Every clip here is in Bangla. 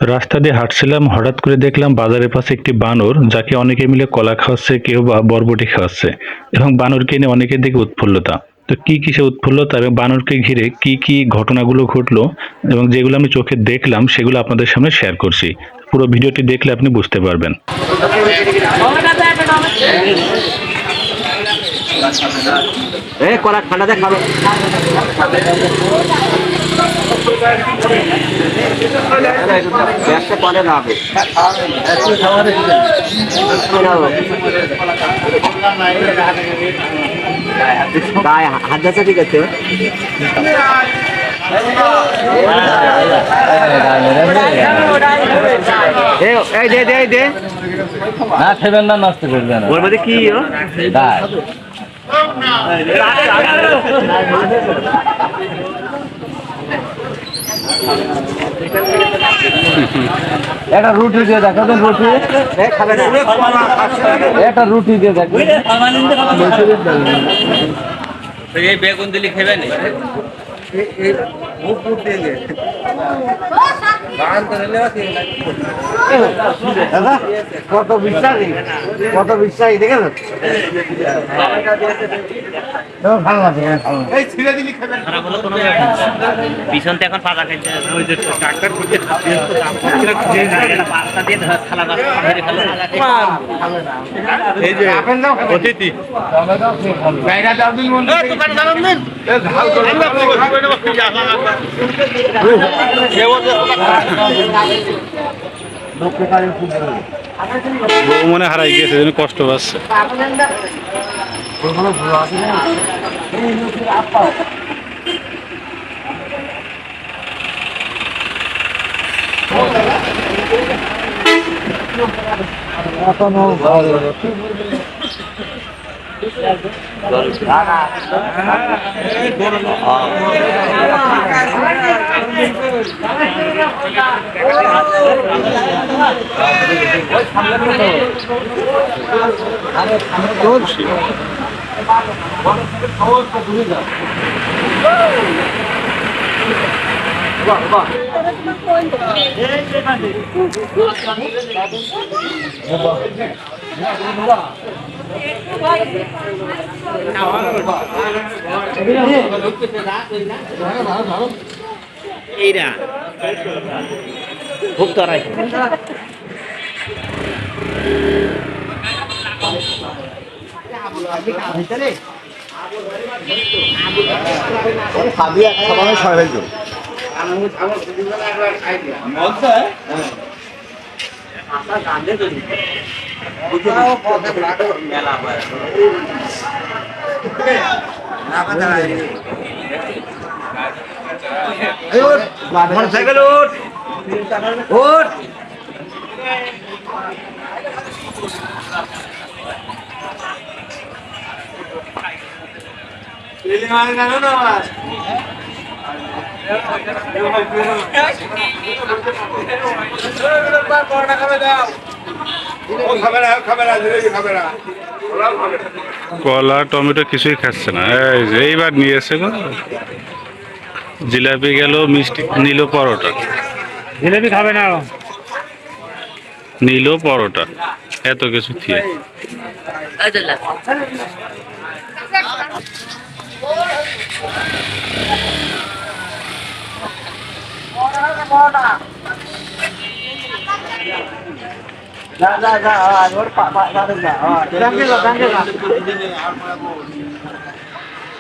রাস্তা দিয়ে হাঁটছিলাম, হঠাৎ করে দেখলাম বাজারের পাশে একটি বানর, যাকে অনেকে মিলে কলা খাওয়াচ্ছে, কেউ বা বরবটি খাওয়াচ্ছে। এবং বানরকে নিয়ে অনেকের দিকে উৎফুল্লতা। তো কি কিসে উৎফুল্লতা এবং বানরকে ঘিরে কি কি ঘটনাগুলো ঘটলো এবং যেগুলো আমি চোখে দেখলাম সেগুলো আপনাদের সামনে শেয়ার করছি। পুরো ভিডিওটি দেখলে আপনি বুঝতে পারবেন। কলা ঠান্ডাতে খাবে। ব্যবসা করে না হবে। গায়ে হাত যাচ্ছে, ঠিক আছে। এই দে দে দে না খেবেন না, নষ্ট করবেন না। ওর মধ্যে কি একটা রুটি দিয়ে দেখো, রুটি একটা রুটি দিয়ে দেখো। বেগুন দিলি খেবে না। কত বিশ্বাসী, কত বিশ্বাসী দেখেন। পিছন থেকে এখন পাতা খেলতে অতিথি বউ মনে হারাই গিয়েছে, জন্য কষ্ট পাচ্ছে। এইরা খুব তরাই খাবি এক খাবারে ছয় হয়ে যাবে। মোটরসাইকেল উঠ উঠ। কলা টমেটো কিছুই খাচ্ছে না। এই যে এইবার নিয়ে এসে গো, জিলাপি গেল, মিষ্টি নিল, পরোটা জিলেবি খাবে না। নিল, পরোটা, এত কিছু থিয়ে।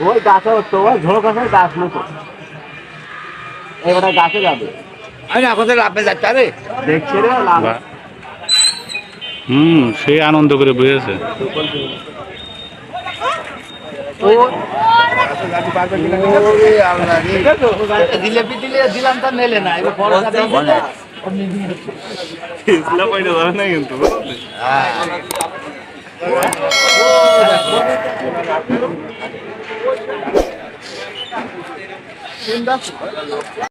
ওই গাছে উঠতো, ওই ঝোড় গাছের গাছ মতো এবারে গাছে যাবে। আমি এখন লাভে যাচ্ছে রে, দেখছি রে লাভ। সে আনন্দ করে বুঝেছে। জিলেপি দিলে দিলাম, তা মেলে না। এবার কিন্তু